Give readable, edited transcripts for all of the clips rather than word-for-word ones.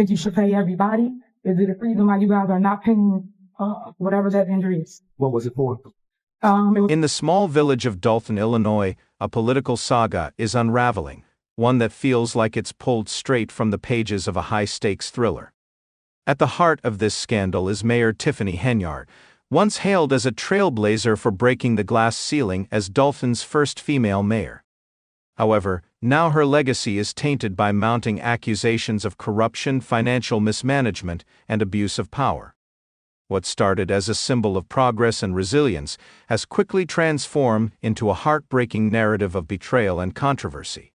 think you should pay everybody? Is it a reason why you guys are not paying whatever that injury is? What was it for? In the small village of Dalton, Illinois, a political saga is unraveling, one that feels like it's pulled straight from the pages of a high-stakes thriller. At the heart of this scandal is Mayor Tiffany Henyard, once hailed as a trailblazer for breaking the glass ceiling as Dalton's first female mayor. However, now her legacy is tainted by mounting accusations of corruption, financial mismanagement, and abuse of power. What started as a symbol of progress and resilience has quickly transformed into a heartbreaking narrative of betrayal and controversy.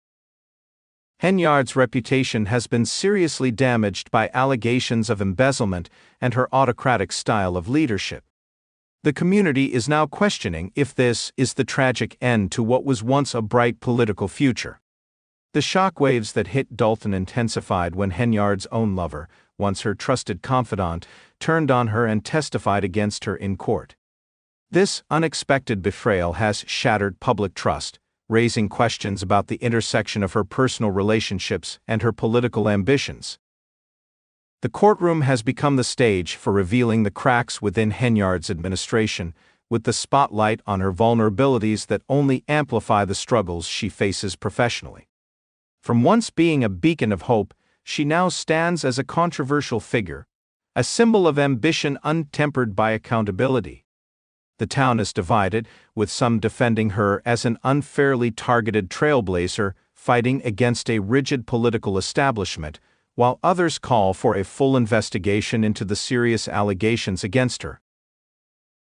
Henyard's reputation has been seriously damaged by allegations of embezzlement and her autocratic style of leadership. The community is now questioning if this is the tragic end to what was once a bright political future. The shockwaves that hit Dalton intensified when Henyard's own lover, once her trusted confidant, turned on her and testified against her in court. This unexpected betrayal has shattered public trust, raising questions about the intersection of her personal relationships and her political ambitions. The courtroom has become the stage for revealing the cracks within Henyard's administration, with the spotlight on her vulnerabilities that only amplify the struggles she faces professionally. From once being a beacon of hope, she now stands as a controversial figure, a symbol of ambition untempered by accountability. The town is divided, with some defending her as an unfairly targeted trailblazer fighting against a rigid political establishment, while others call for a full investigation into the serious allegations against her.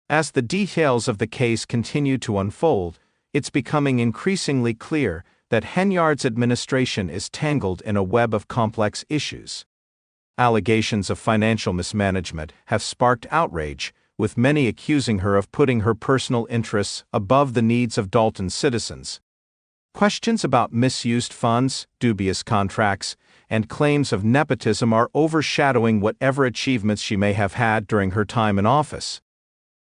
As the details of the case continue to unfold, it's becoming increasingly clear that Henyard's administration is tangled in a web of complex issues. Allegations of financial mismanagement have sparked outrage, with many accusing her of putting her personal interests above the needs of Dalton's citizens. Questions about misused funds, dubious contracts, and claims of nepotism are overshadowing whatever achievements she may have had during her time in office.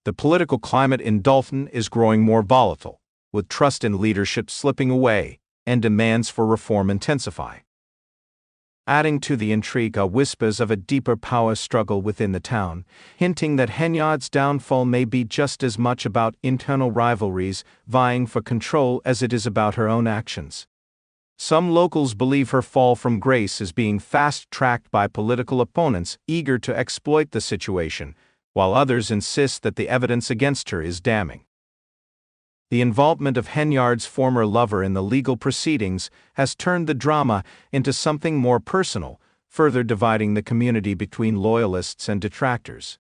The political climate in Dalton is growing more volatile, with trust in leadership slipping away and demands for reform intensify. Adding to the intrigue are whispers of a deeper power struggle within the town, hinting that Henyard's downfall may be just as much about internal rivalries vying for control as it is about her own actions. Some locals believe her fall from grace is being fast-tracked by political opponents eager to exploit the situation, while others insist that the evidence against her is damning. The involvement of Henyard's former lover in the legal proceedings has turned the drama into something more personal, further dividing the community between loyalists and detractors.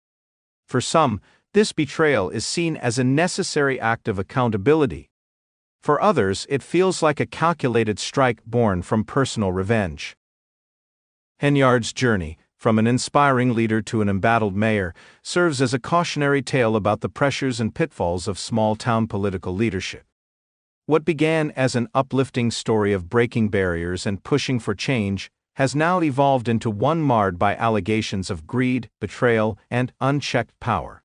For some, this betrayal is seen as a necessary act of accountability. For others, it feels like a calculated strike born from personal revenge. Henyard's journey, from an inspiring leader to an embattled mayor, serves as a cautionary tale about the pressures and pitfalls of small-town political leadership. What began as an uplifting story of breaking barriers and pushing for change has now evolved into one marred by allegations of greed, betrayal, and unchecked power.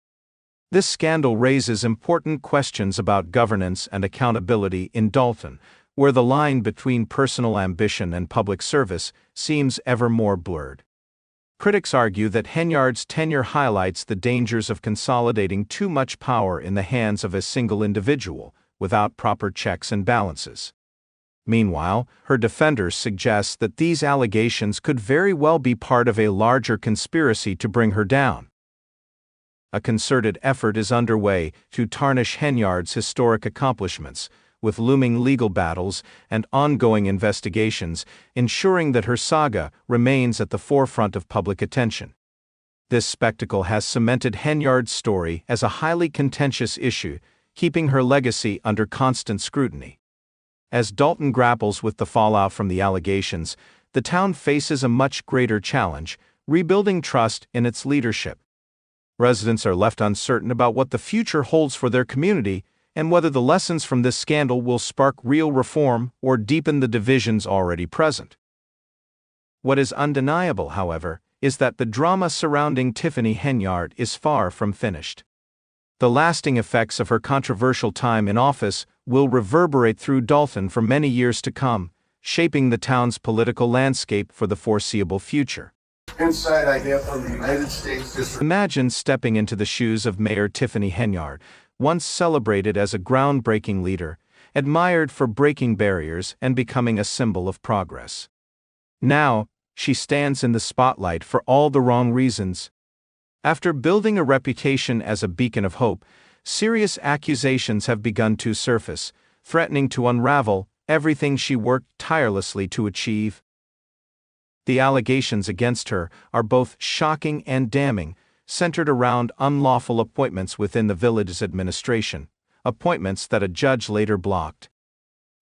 This scandal raises important questions about governance and accountability in Dalton, where the line between personal ambition and public service seems ever more blurred. Critics argue that Henyard's tenure highlights the dangers of consolidating too much power in the hands of a single individual, without proper checks and balances. Meanwhile, her defenders suggest that these allegations could very well be part of a larger conspiracy to bring her down. A concerted effort is underway to tarnish Henyard's historic accomplishments, with looming legal battles and ongoing investigations, ensuring that her saga remains at the forefront of public attention. This spectacle has cemented Henyard's story as a highly contentious issue, keeping her legacy under constant scrutiny. As Dalton grapples with the fallout from the allegations, the town faces a much greater challenge: rebuilding trust in its leadership. Residents are left uncertain about what the future holds for their community and whether the lessons from this scandal will spark real reform or deepen the divisions already present. What is undeniable, however, is that the drama surrounding Tiffany Henyard is far from finished. The lasting effects of her controversial time in office will reverberate through Dalton for many years to come, shaping the town's political landscape for the foreseeable future. insight I get from the United States District. Imagine stepping into the shoes of Mayor Tiffany Henyard, once celebrated as a groundbreaking leader, admired for breaking barriers and becoming a symbol of progress. Now, she stands in the spotlight for all the wrong reasons. After building a reputation as a beacon of hope, serious accusations have begun to surface, threatening to unravel everything she worked tirelessly to achieve. The allegations against her are both shocking and damning, centered around unlawful appointments within the village's administration, appointments that a judge later blocked.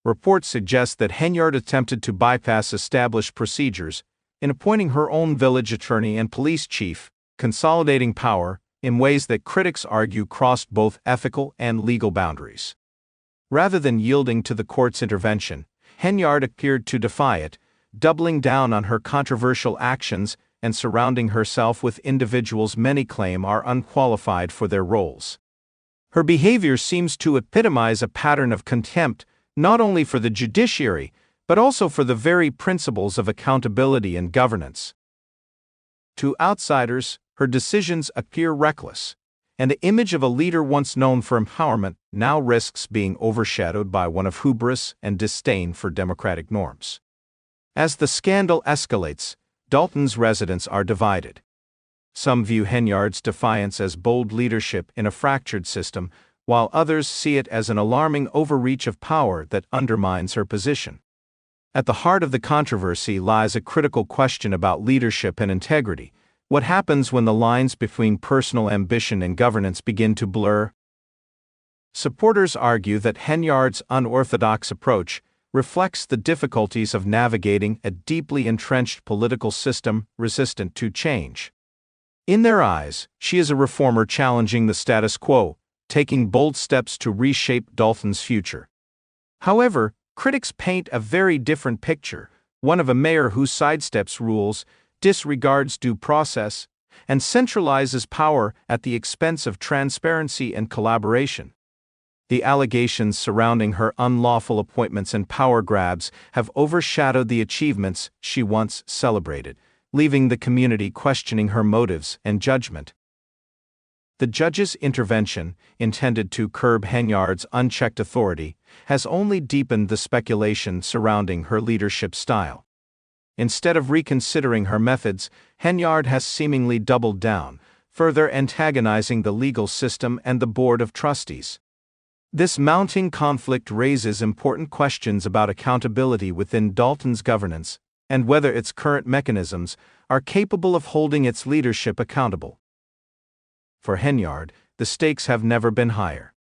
Reports suggest that Henyard attempted to bypass established procedures in appointing her own village attorney and police chief, consolidating power in ways that critics argue crossed both ethical and legal boundaries. Rather than yielding to the court's intervention, Henyard appeared to defy it, doubling down on her controversial actions and surrounding herself with individuals many claim are unqualified for their roles. Her behavior seems to epitomize a pattern of contempt not only for the judiciary, but also for the very principles of accountability and governance. To outsiders, her decisions appear reckless, and the image of a leader once known for empowerment now risks being overshadowed by one of hubris and disdain for democratic norms. As the scandal escalates, Dalton's residents are divided. Some view Henyard's defiance as bold leadership in a fractured system, while others see it as an alarming overreach of power that undermines her position. At the heart of the controversy lies a critical question about leadership and integrity. What happens when the lines between personal ambition and governance begin to blur? Supporters argue that Henyard's unorthodox approach reflects the difficulties of navigating a deeply entrenched political system resistant to change. In their eyes, she is a reformer challenging the status quo, taking bold steps to reshape Dalton's future. However, critics paint a very different picture, one of a mayor who sidesteps rules, disregards due process, and centralizes power at the expense of transparency and collaboration. The allegations surrounding her unlawful appointments and power grabs have overshadowed the achievements she once celebrated, leaving the community questioning her motives and judgment. The judge's intervention, intended to curb Henyard's unchecked authority, has only deepened the speculation surrounding her leadership style. Instead of reconsidering her methods, Henyard has seemingly doubled down, further antagonizing the legal system and the Board of Trustees. This mounting conflict raises important questions about accountability within Dalton's governance and whether its current mechanisms are capable of holding its leadership accountable. For Henyard, the stakes have never been higher.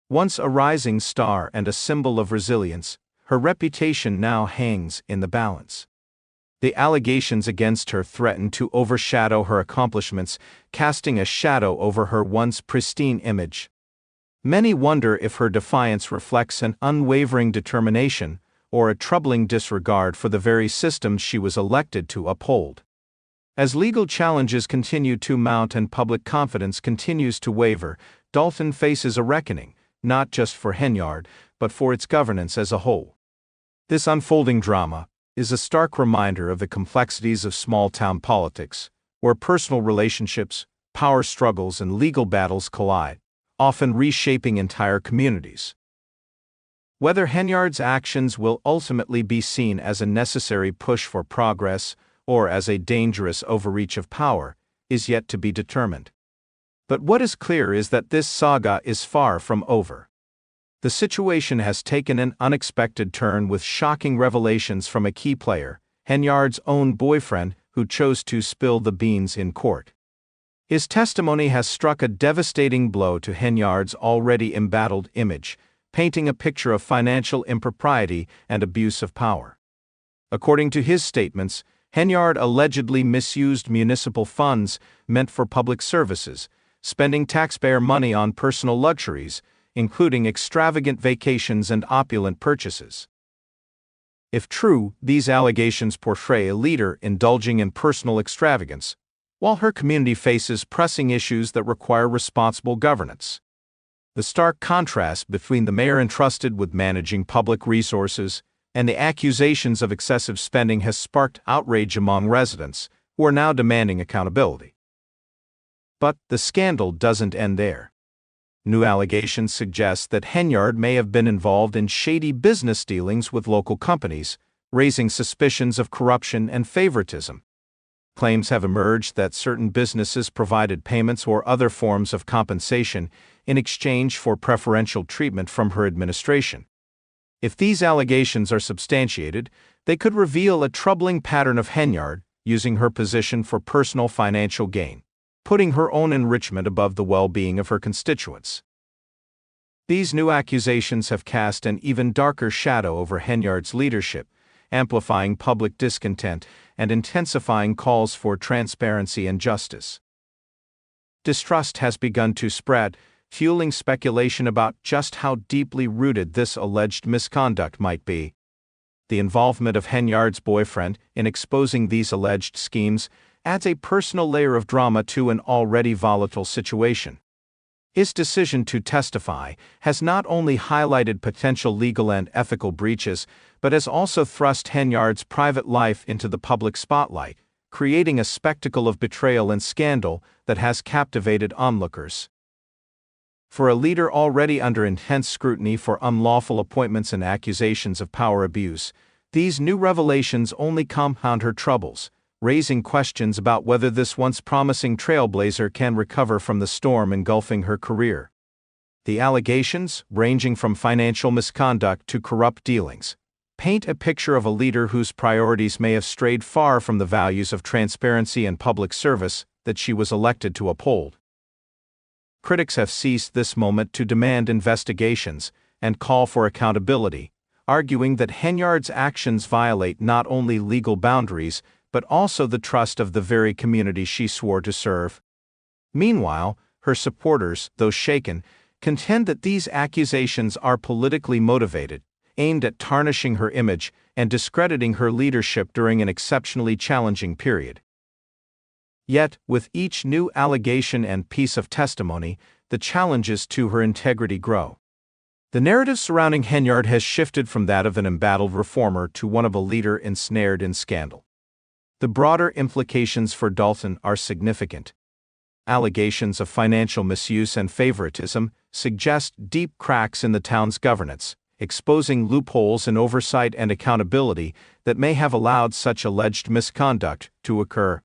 Once a rising star and a symbol of resilience, her reputation now hangs in the balance. The allegations against her threaten to overshadow her accomplishments, casting a shadow over her once pristine image. Many wonder if her defiance reflects an unwavering determination or a troubling disregard for the very systems she was elected to uphold. As legal challenges continue to mount and public confidence continues to waver, Dalton faces a reckoning, not just for Henyard, but for its governance as a whole. This unfolding drama is a stark reminder of the complexities of small-town politics, where personal relationships, power struggles, and legal battles collide, often reshaping entire communities. Whether Henyard's actions will ultimately be seen as a necessary push for progress or as a dangerous overreach of power is yet to be determined. But what is clear is that this saga is far from over. The situation has taken an unexpected turn with shocking revelations from a key player, Henyard's own boyfriend, who chose to spill the beans in court. His testimony has struck a devastating blow to Henyard's already embattled image, painting a picture of financial impropriety and abuse of power. According to his statements, Henyard allegedly misused municipal funds meant for public services, spending taxpayer money on personal luxuries, including extravagant vacations and opulent purchases. If true, these allegations portray a leader indulging in personal extravagance, while her community faces pressing issues that require responsible governance. The stark contrast between the mayor entrusted with managing public resources and the accusations of excessive spending has sparked outrage among residents, who are now demanding accountability. But the scandal doesn't end there. New allegations suggest that Henyard may have been involved in shady business dealings with local companies, raising suspicions of corruption and favoritism. Claims have emerged that certain businesses provided payments or other forms of compensation in exchange for preferential treatment from her administration. If these allegations are substantiated, they could reveal a troubling pattern of Henyard using her position for personal financial gain, putting her own enrichment above the well-being of her constituents. These new accusations have cast an even darker shadow over Henyard's leadership, amplifying public discontent and intensifying calls for transparency and justice. Distrust has begun to spread, fueling speculation about just how deeply rooted this alleged misconduct might be. The involvement of Henyard's boyfriend in exposing these alleged schemes adds a personal layer of drama to an already volatile situation. His decision to testify has not only highlighted potential legal and ethical breaches, but has also thrust Henyard's private life into the public spotlight, creating a spectacle of betrayal and scandal that has captivated onlookers. For a leader already under intense scrutiny for unlawful appointments and accusations of power abuse, these new revelations only compound her troubles, raising questions about whether this once promising trailblazer can recover from the storm engulfing her career. The allegations, ranging from financial misconduct to corrupt dealings, paint a picture of a leader whose priorities may have strayed far from the values of transparency and public service that she was elected to uphold. Critics have seized this moment to demand investigations and call for accountability, arguing that Henyard's actions violate not only legal boundaries but also the trust of the very community she swore to serve. Meanwhile, her supporters, though shaken, contend that these accusations are politically motivated, aimed at tarnishing her image and discrediting her leadership during an exceptionally challenging period. Yet, with each new allegation and piece of testimony, the challenges to her integrity grow. The narrative surrounding Henyard has shifted from that of an embattled reformer to one of a leader ensnared in scandal. The broader implications for Dalton are significant. Allegations of financial misuse and favoritism suggest deep cracks in the town's governance, exposing loopholes in oversight and accountability that may have allowed such alleged misconduct to occur.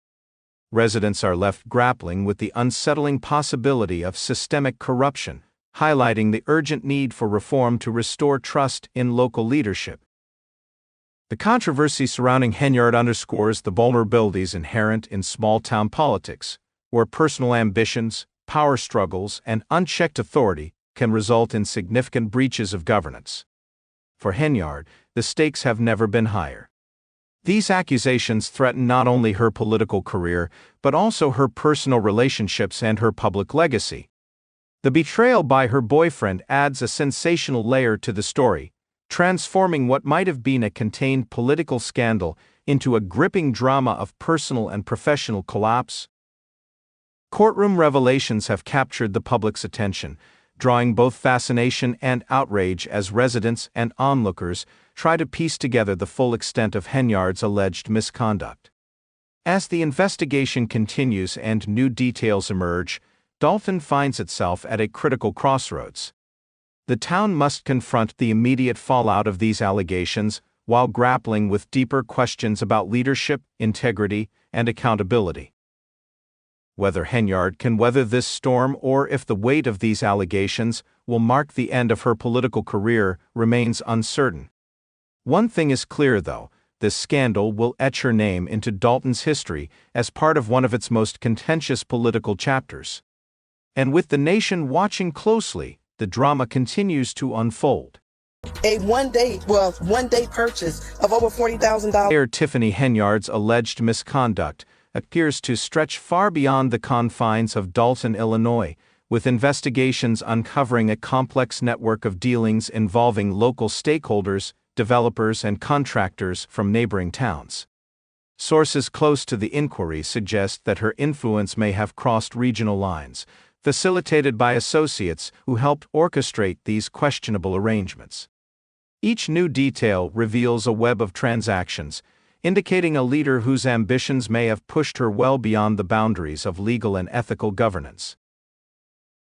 Residents are left grappling with the unsettling possibility of systemic corruption, highlighting the urgent need for reform to restore trust in local leadership. The controversy surrounding Henyard underscores the vulnerabilities inherent in small-town politics, where personal ambitions, power struggles, and unchecked authority can result in significant breaches of governance. For Henyard, the stakes have never been higher. These accusations threaten not only her political career, but also her personal relationships and her public legacy. The betrayal by her boyfriend adds a sensational layer to the story, transforming what might have been a contained political scandal into a gripping drama of personal and professional collapse. Courtroom revelations have captured the public's attention, drawing both fascination and outrage as residents and onlookers try to piece together the full extent of Henyard's alleged misconduct. As the investigation continues and new details emerge, Dalton finds itself at a critical crossroads. The town must confront the immediate fallout of these allegations while grappling with deeper questions about leadership, integrity, and accountability. Whether Henyard can weather this storm or if the weight of these allegations will mark the end of her political career remains uncertain. One thing is clear, though: this scandal will etch her name into Dalton's history as part of one of its most contentious political chapters. And with the nation watching closely, the drama continues to unfold. A one-day purchase of over $40,000. Tiffany Henyard's alleged misconduct appears to stretch far beyond the confines of Dalton, Illinois, with investigations uncovering a complex network of dealings involving local stakeholders, developers, and contractors from neighboring towns. Sources close to the inquiry suggest that her influence may have crossed regional lines, facilitated by associates who helped orchestrate these questionable arrangements. Each new detail reveals a web of transactions, indicating a leader whose ambitions may have pushed her well beyond the boundaries of legal and ethical governance.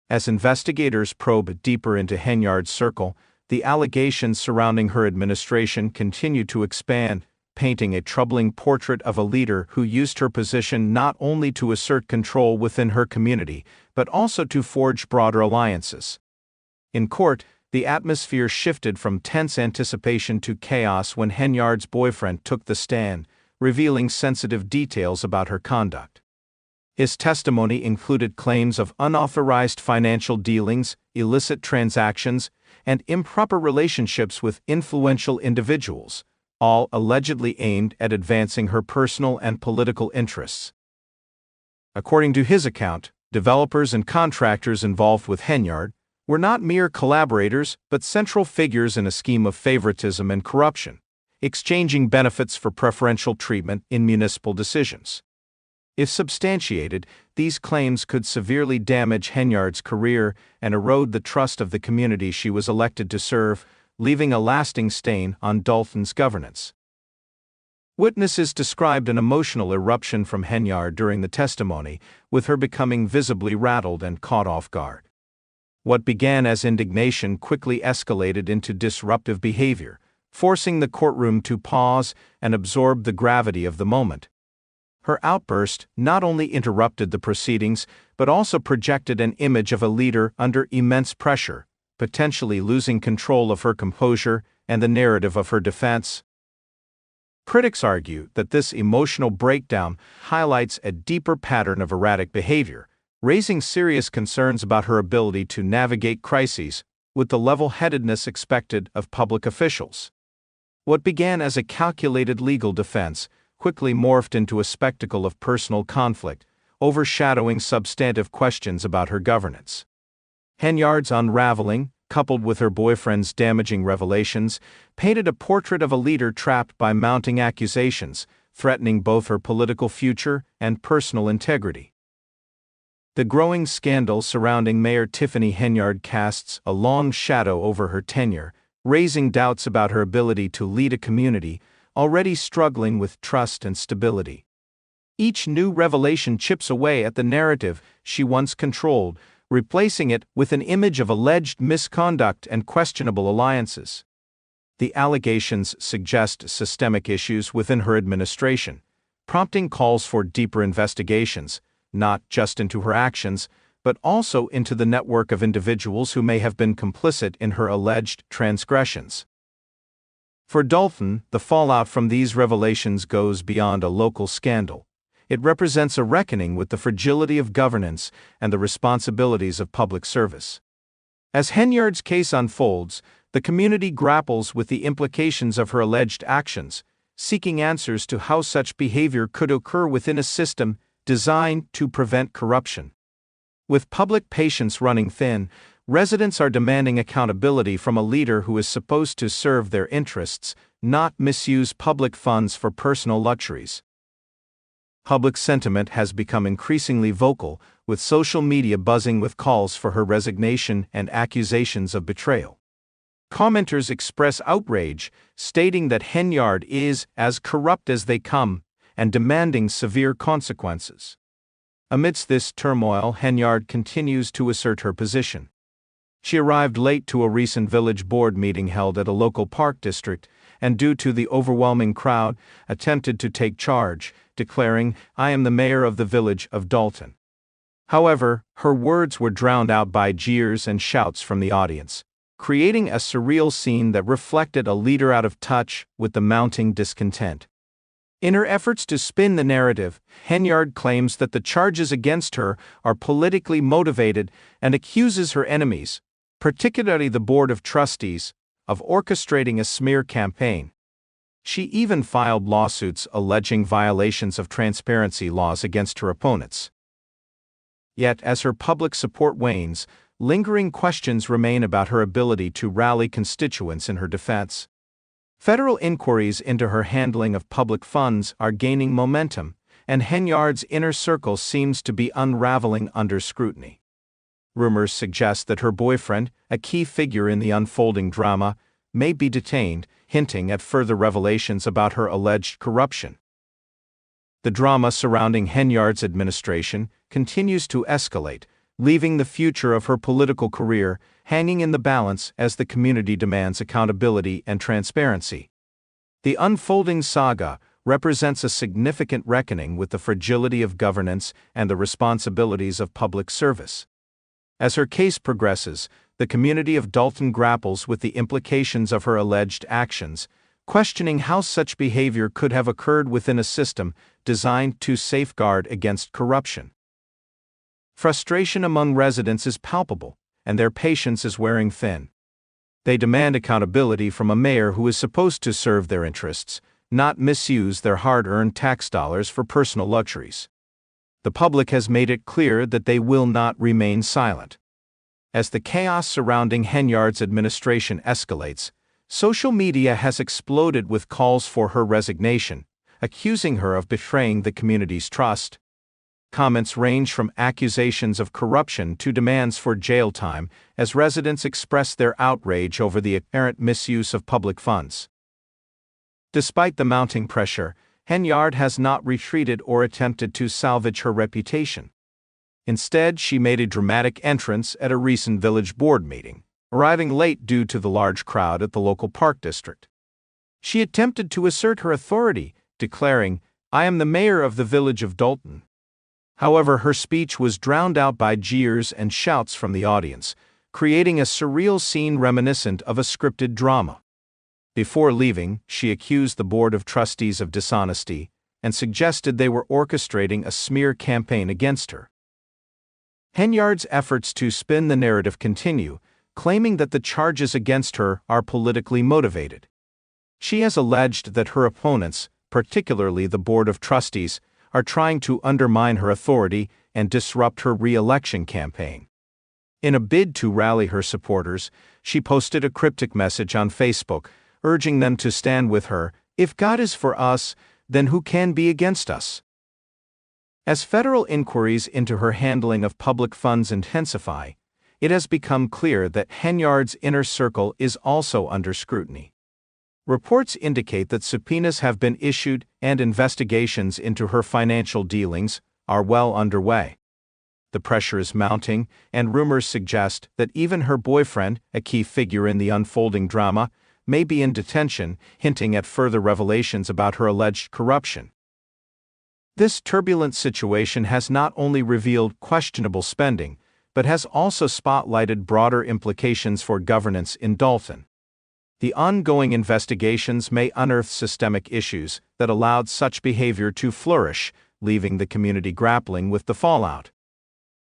As investigators probe deeper into Henyard's circle, the allegations surrounding her administration continue to expand, painting a troubling portrait of a leader who used her position not only to assert control within her community, but also to forge broader alliances. In court, the atmosphere shifted from tense anticipation to chaos when Henyard's boyfriend took the stand, revealing sensitive details about her conduct. His testimony included claims of unauthorized financial dealings, illicit transactions, and improper relationships with influential individuals, all allegedly aimed at advancing her personal and political interests. According to his account, developers and contractors involved with Henyard were not mere collaborators but central figures in a scheme of favoritism and corruption, exchanging benefits for preferential treatment in municipal decisions. If substantiated, these claims could severely damage Henyard's career and erode the trust of the community she was elected to serve, leaving a lasting stain on Dalton's governance. Witnesses described an emotional eruption from Henyard during the testimony, with her becoming visibly rattled and caught off guard. What began as indignation quickly escalated into disruptive behavior, forcing the courtroom to pause and absorb the gravity of the moment. Her outburst not only interrupted the proceedings but also projected an image of a leader under immense pressure, potentially losing control of her composure and the narrative of her defense. Critics argue that this emotional breakdown highlights a deeper pattern of erratic behavior, raising serious concerns about her ability to navigate crises with the level-headedness expected of public officials. What began as a calculated legal defense quickly morphed into a spectacle of personal conflict, overshadowing substantive questions about her governance. Henyard's unraveling, coupled with her boyfriend's damaging revelations, painted a portrait of a leader trapped by mounting accusations, threatening both her political future and personal integrity. The growing scandal surrounding Mayor Tiffany Henyard casts a long shadow over her tenure, raising doubts about her ability to lead a community already struggling with trust and stability. Each new revelation chips away at the narrative she once controlled, replacing it with an image of alleged misconduct and questionable alliances. The allegations suggest systemic issues within her administration, prompting calls for deeper investigations, not just into her actions, but also into the network of individuals who may have been complicit in her alleged transgressions. For Dalton, the fallout from these revelations goes beyond a local scandal. It represents a reckoning with the fragility of governance and the responsibilities of public service. As Henyard's case unfolds, the community grapples with the implications of her alleged actions, seeking answers to how such behavior could occur within a system designed to prevent corruption. With public patience running thin, residents are demanding accountability from a leader who is supposed to serve their interests, not misuse public funds for personal luxuries. Public sentiment has become increasingly vocal, with social media buzzing with calls for her resignation and accusations of betrayal. Commenters express outrage, stating that Henyard is as corrupt as they come, and demanding severe consequences. Amidst this turmoil, Henyard continues to assert her position. She arrived late to a recent village board meeting held at a local park district, and due to the overwhelming crowd, attempted to take charge, declaring, "I am the mayor of the village of Dalton." However, her words were drowned out by jeers and shouts from the audience, creating a surreal scene that reflected a leader out of touch with the mounting discontent. In her efforts to spin the narrative, Henyard claims that the charges against her are politically motivated and accuses her enemies, particularly the Board of Trustees, of orchestrating a smear campaign. She even filed lawsuits alleging violations of transparency laws against her opponents. Yet, as her public support wanes, lingering questions remain about her ability to rally constituents in her defense. Federal inquiries into her handling of public funds are gaining momentum, and Henyard's inner circle seems to be unraveling under scrutiny. Rumors suggest that her boyfriend, a key figure in the unfolding drama, may be detained, hinting at further revelations about her alleged corruption. The drama surrounding Henyard's administration continues to escalate, leaving the future of her political career hanging in the balance as the community demands accountability and transparency. The unfolding saga represents a significant reckoning with the fragility of governance and the responsibilities of public service. As her case progresses, the community of Dalton grapples with the implications of her alleged actions, questioning how such behavior could have occurred within a system designed to safeguard against corruption. Frustration among residents is palpable, and their patience is wearing thin. They demand accountability from a mayor who is supposed to serve their interests, not misuse their hard-earned tax dollars for personal luxuries. The public has made it clear that they will not remain silent. As the chaos surrounding Henyard's administration escalates, social media has exploded with calls for her resignation, accusing her of betraying the community's trust. Comments range from accusations of corruption to demands for jail time as residents express their outrage over the apparent misuse of public funds. Despite the mounting pressure, Henyard has not retreated or attempted to salvage her reputation. Instead, she made a dramatic entrance at a recent village board meeting, arriving late due to the large crowd at the local park district. She attempted to assert her authority, declaring, "I am the mayor of the village of Dalton." However, her speech was drowned out by jeers and shouts from the audience, creating a surreal scene reminiscent of a scripted drama. Before leaving, she accused the Board of Trustees of dishonesty and suggested they were orchestrating a smear campaign against her. Henyard's efforts to spin the narrative continue, claiming that the charges against her are politically motivated. She has alleged that her opponents, particularly the Board of Trustees, are trying to undermine her authority and disrupt her re-election campaign. In a bid to rally her supporters, she posted a cryptic message on Facebook, urging them to stand with her. "If God is for us, then who can be against us?" As federal inquiries into her handling of public funds intensify, it has become clear that Henyard's inner circle is also under scrutiny. Reports indicate that subpoenas have been issued and investigations into her financial dealings are well underway. The pressure is mounting, and rumors suggest that even her boyfriend, a key figure in the unfolding drama, may be in detention, hinting at further revelations about her alleged corruption. This turbulent situation has not only revealed questionable spending, but has also spotlighted broader implications for governance in Dalton. The ongoing investigations may unearth systemic issues that allowed such behavior to flourish, leaving the community grappling with the fallout.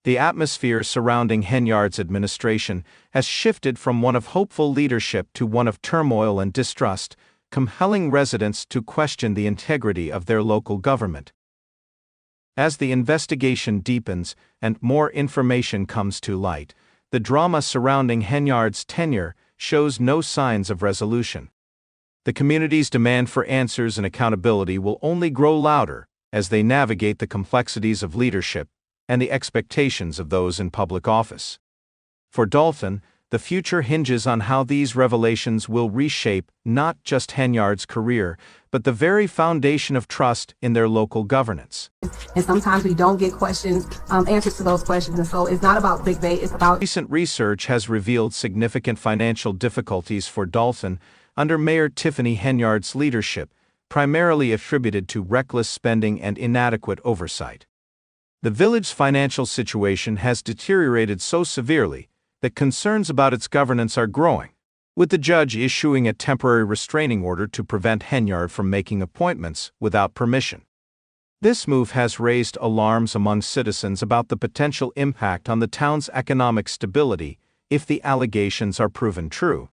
The atmosphere surrounding Henyard's administration has shifted from one of hopeful leadership to one of turmoil and distrust, compelling residents to question the integrity of their local government. As the investigation deepens and more information comes to light, the drama surrounding Henyard's tenure shows no signs of resolution. The community's demand for answers and accountability will only grow louder as they navigate the complexities of leadership and the expectations of those in public office. For Dalton, the future hinges on how these revelations will reshape not just Henyard's career, but the very foundation of trust in their local governance. And sometimes we don't get answers to those questions. And so it's not about clickbait, it's about... Recent research has revealed significant financial difficulties for Dalton under Mayor Tiffany Henyard's leadership, primarily attributed to reckless spending and inadequate oversight. The village's financial situation has deteriorated so severely that concerns about its governance are growing, with the judge issuing a temporary restraining order to prevent Henyard from making appointments without permission. This move has raised alarms among citizens about the potential impact on the town's economic stability if the allegations are proven true.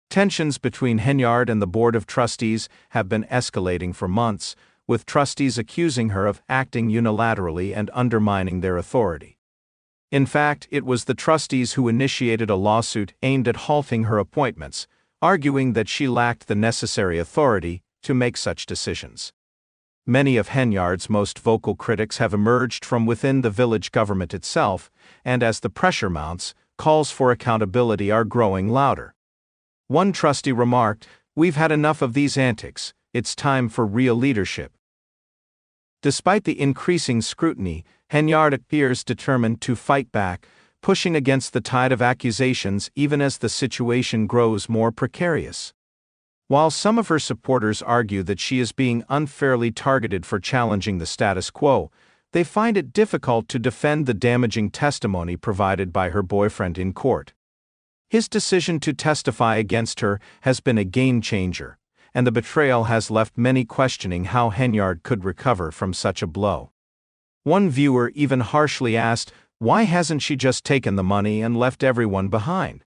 Tensions between Henyard and the Board of Trustees have been escalating for months, with trustees accusing her of acting unilaterally and undermining their authority. In fact, it was the trustees who initiated a lawsuit aimed at halting her appointments, arguing that she lacked the necessary authority to make such decisions. Many of Henyard's most vocal critics have emerged from within the village government itself, and as the pressure mounts, calls for accountability are growing louder. One trustee remarked, "We've had enough of these antics, it's time for real leadership." Despite the increasing scrutiny, Henyard appears determined to fight back, pushing against the tide of accusations even as the situation grows more precarious. While some of her supporters argue that she is being unfairly targeted for challenging the status quo, they find it difficult to defend the damaging testimony provided by her boyfriend in court. His decision to testify against her has been a game-changer, and the betrayal has left many questioning how Henyard could recover from such a blow. One viewer even harshly asked, why hasn't she just taken the money and left everyone behind?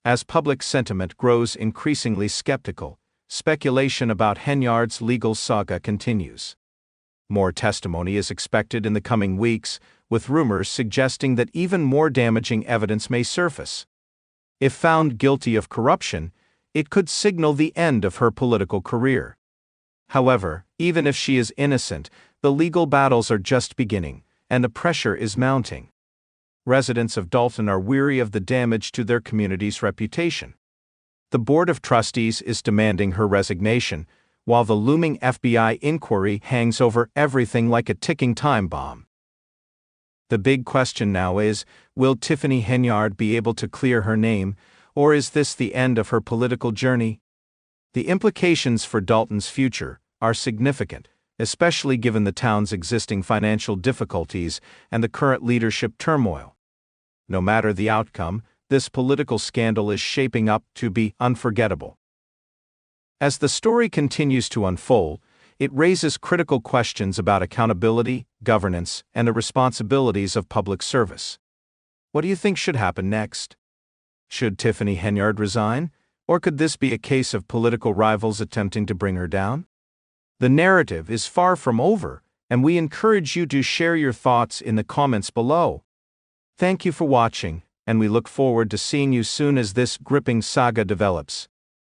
As public sentiment grows increasingly skeptical, speculation about Henyard's legal saga continues. More testimony is expected in the coming weeks, with rumors suggesting that even more damaging evidence may surface. If found guilty of corruption, it could signal the end of her political career. However, even if she is innocent, the legal battles are just beginning, and the pressure is mounting. Residents of Dalton are weary of the damage to their community's reputation. The Board of Trustees is demanding her resignation, while the looming FBI inquiry hangs over everything like a ticking time bomb. The big question now is, will Tiffany Henyard be able to clear her name, or is this the end of her political journey? The implications for Dalton's future are significant, especially given the town's existing financial difficulties and the current leadership turmoil. No matter the outcome, this political scandal is shaping up to be unforgettable. As the story continues to unfold, it raises critical questions about accountability, governance, and the responsibilities of public service. What do you think should happen next? Should Tiffany Henyard resign, or could this be a case of political rivals attempting to bring her down? The narrative is far from over, and we encourage you to share your thoughts in the comments below. Thank you for watching, and we look forward to seeing you soon as this gripping saga develops.